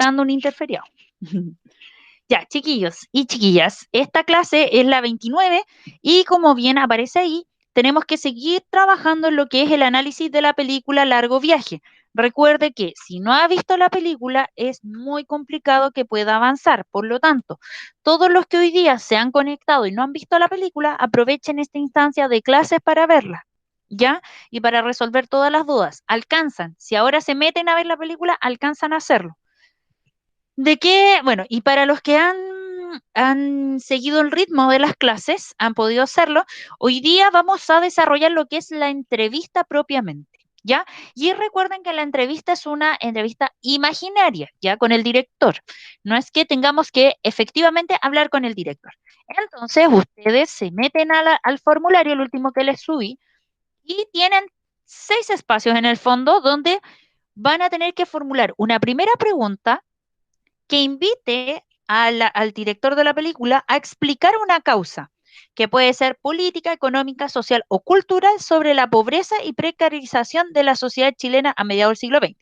buscando un interferiado. Ya, chiquillos y chiquillas, esta clase es la 29 y como bien aparece ahí, tenemos que seguir trabajando en lo que es el análisis de la película Largo Viaje. Recuerde que si no ha visto la película es muy complicado que pueda avanzar. Por lo tanto, todos los que hoy día se han conectado y no han visto la película, aprovechen esta instancia de clases para verla. ¿Ya? Y para resolver todas las dudas. Alcanzan. Si ahora se meten a ver la película, alcanzan a hacerlo. ¿De qué? Bueno, y para los que han seguido el ritmo de las clases, han podido hacerlo, hoy día vamos a desarrollar lo que es la entrevista propiamente, ¿ya? Y recuerden que la entrevista es una entrevista imaginaria, ¿ya? Con el director. No es que tengamos que efectivamente hablar con el director. Entonces, ustedes se meten al formulario, el último que les subí, y tienen 6 espacios en el fondo donde van a tener que formular una primera pregunta que invite al director de la película a explicar una causa, que puede ser política, económica, social o cultural, sobre la pobreza y precarización de la sociedad chilena a mediados del siglo XX.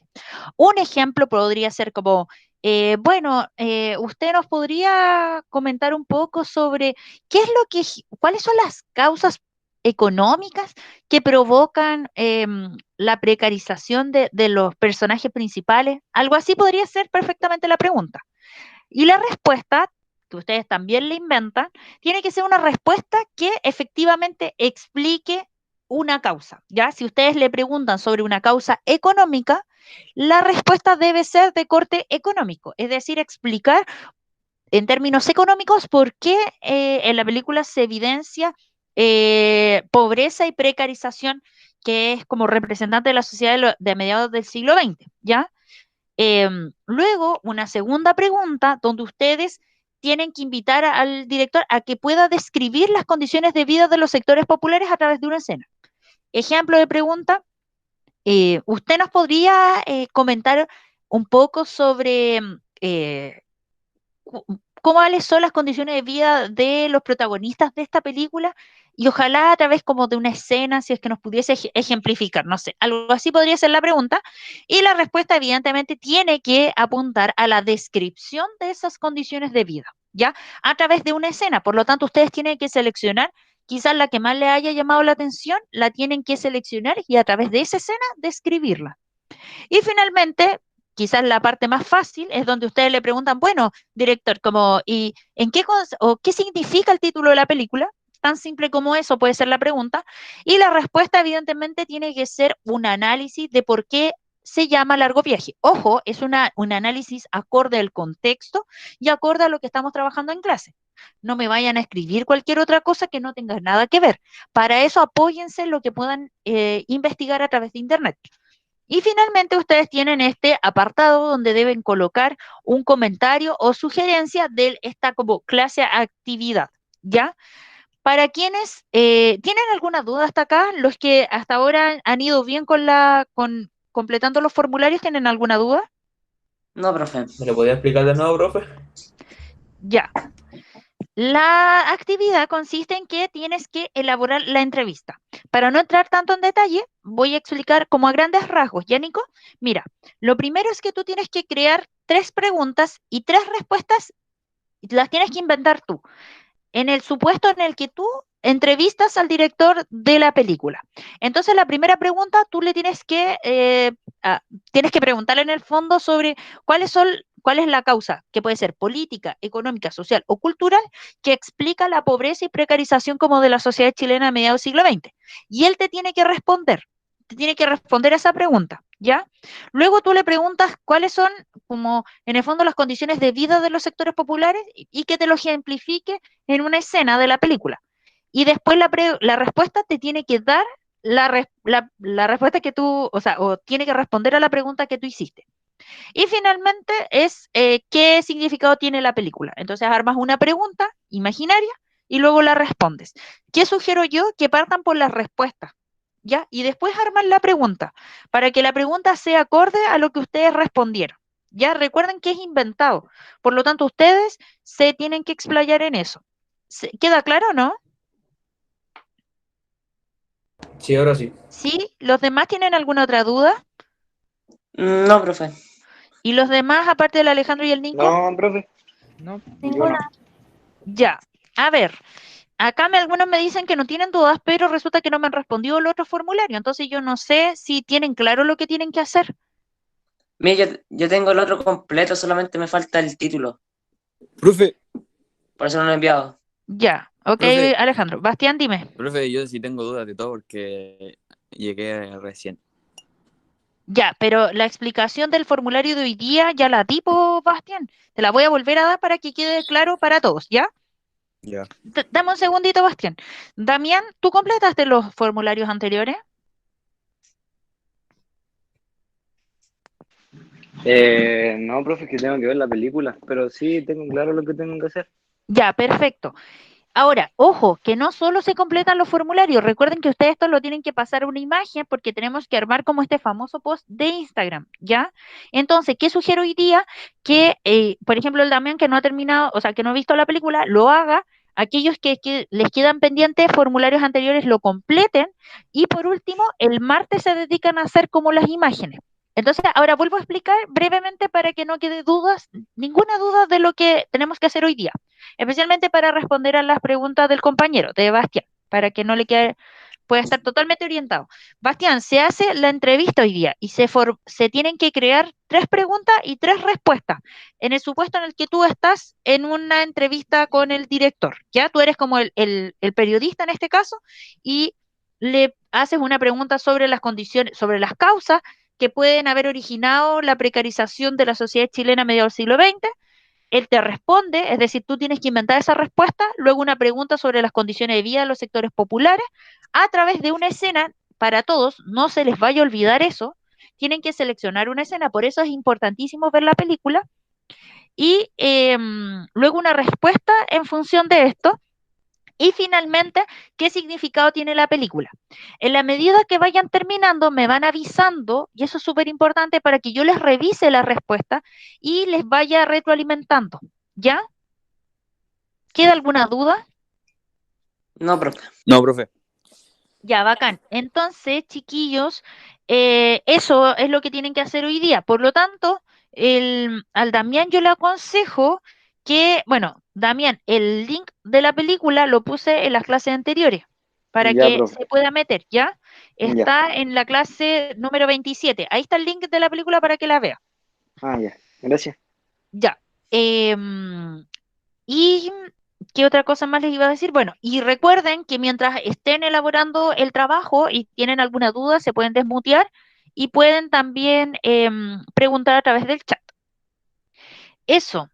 Un ejemplo podría ser como, usted nos podría comentar un poco sobre qué es cuáles son las causas económicas que provocan la precarización de los personajes principales. Algo así podría ser perfectamente la pregunta. Y la respuesta, que ustedes también le inventan, tiene que ser una respuesta que efectivamente explique una causa. ¿Ya? Si ustedes le preguntan sobre una causa económica, la respuesta debe ser de corte económico, es decir, explicar en términos económicos por qué en la película se evidencia pobreza y precarización, que es como representante de la sociedad de mediados del siglo XX, ¿ya? Luego, una segunda pregunta donde ustedes tienen que invitar al director a que pueda describir las condiciones de vida de los sectores populares a través de una escena. Ejemplo de pregunta, ¿usted nos podría comentar un poco sobre cuáles son las condiciones de vida de los protagonistas de esta película? Y ojalá a través como de una escena, si es que nos pudiese ejemplificar, no sé, algo así podría ser la pregunta. Y la respuesta evidentemente tiene que apuntar a la descripción de esas condiciones de vida, ¿ya? A través de una escena. Por lo tanto, ustedes tienen que seleccionar quizás la que más le haya llamado la atención, la tienen que seleccionar y a través de esa escena describirla. Y finalmente, quizás la parte más fácil es donde ustedes le preguntan, bueno, director, como, ¿y en o qué significa el título de la película? Tan simple como eso puede ser la pregunta. Y la respuesta, evidentemente, tiene que ser un análisis de por qué se llama Largo Viaje. Ojo, es un análisis acorde al contexto y acorde a lo que estamos trabajando en clase. No me vayan a escribir cualquier otra cosa que no tenga nada que ver. Para eso apóyense en lo que puedan investigar a través de Internet. Y finalmente ustedes tienen este apartado donde deben colocar un comentario o sugerencia de esta como clase actividad, ¿ya? Para quienes tienen alguna duda hasta acá, los que hasta ahora han ido bien con completando los formularios, ¿tienen alguna duda? No, profe. ¿Me lo podía explicar de nuevo, profe? Ya. La actividad consiste en que tienes que elaborar la entrevista. Para no entrar tanto en detalle, voy a explicar como a grandes rasgos. ¿Ya, Nico? Mira, lo primero es que tú tienes que crear 3 preguntas y 3 respuestas, y las tienes que inventar tú en el supuesto en el que tú entrevistas al director de la película. Entonces, la primera pregunta, tú le tienes que preguntarle en el fondo sobre cuál es la causa, que puede ser política, económica, social o cultural, que explica la pobreza y precarización como de la sociedad chilena a mediados del siglo XX. Y él te tiene que responder a esa pregunta, ¿ya? Luego tú le preguntas cuáles son, como en el fondo, las condiciones de vida de los sectores populares y que te lo ejemplifique en una escena de la película. Y después la respuesta te tiene que dar la respuesta que tú, o sea, o tiene que responder a la pregunta que tú hiciste. Y finalmente es qué significado tiene la película. Entonces armas una pregunta imaginaria y luego la respondes. ¿Qué sugiero yo? Que partan por las respuestas, ¿ya? Y después arman la pregunta, para que la pregunta sea acorde a lo que ustedes respondieron. Ya recuerden que es inventado. Por lo tanto, ustedes se tienen que explayar en eso. ¿Queda claro o no? Sí, ahora sí. ¿Sí? ¿Los demás tienen alguna otra duda? No, profe. ¿Y los demás, aparte del Alejandro y el Nico? No, profe. No, yo Ninguna. no. Ya. A ver, acá algunos me dicen que no tienen dudas, pero resulta que no me han respondido el otro formulario. Entonces yo no sé si tienen claro lo que tienen que hacer. Mira, yo tengo el otro completo, solamente me falta el título. Profe, Por eso no lo he enviado. Ya. Ok, Profe. Alejandro. Bastián, dime. profe, yo sí tengo dudas de todo porque llegué recién. Ya, pero la explicación del formulario de hoy día ya la tipo, Bastián. Te la voy a volver a dar para que quede claro para todos, ¿ya? Ya. Dame un segundito, Bastián. Damián, ¿tú completaste los formularios anteriores? No, profe, es que tengo que ver la película, pero sí tengo claro lo que tengo que hacer. Ya, perfecto. Ahora, ojo, que no solo se completan los formularios, recuerden que ustedes esto lo tienen que pasar a una imagen porque tenemos que armar como este famoso post de Instagram, ¿ya? Entonces, ¿qué sugiero hoy día? Que, por ejemplo, el Damián que no ha terminado, o sea, que no ha visto la película, lo haga. Aquellos que les quedan pendientes formularios anteriores lo completen y por último, el martes se dedican a hacer como las imágenes. Entonces, ahora vuelvo a explicar brevemente para que no quede dudas, ninguna duda de lo que tenemos que hacer hoy día, especialmente para responder a las preguntas del compañero, de Bastián, para que no le quede, pueda estar totalmente orientado. Bastián, se hace la entrevista hoy día y se tienen que crear 3 preguntas y 3 respuestas. En el supuesto en el que tú estás en una entrevista con el director, ¿ya? Tú eres como el periodista en este caso y le haces una pregunta sobre las condiciones, sobre las causas que pueden haber originado la precarización de la sociedad chilena a mediados del siglo XX. Él te responde, es decir, tú tienes que inventar esa respuesta, luego una pregunta sobre las condiciones de vida de los sectores populares, a través de una escena para todos, no se les vaya a olvidar eso, tienen que seleccionar una escena, por eso es importantísimo ver la película, y luego una respuesta en función de esto, y finalmente, ¿qué significado tiene la película? En la medida que vayan terminando, me van avisando, y eso es súper importante para que yo les revise la respuesta y les vaya retroalimentando. ¿Ya? ¿Queda alguna duda? No, profe. No, profe. Ya, bacán. Entonces, chiquillos, eso es lo que tienen que hacer hoy día. Por lo tanto, al Damián yo le aconsejo que, bueno, Damián, el link de la película lo puse en las clases anteriores para Ya, que profe. se pueda meter, ¿ya? Ya. Está en la clase número 27. Ahí está el link de la película para que la vea. Ah, ya. Gracias. Ya. ¿Y qué otra cosa más les iba a decir? Bueno, y recuerden que mientras estén elaborando el trabajo y tienen alguna duda, se pueden desmutear y pueden también preguntar a través del chat. Eso.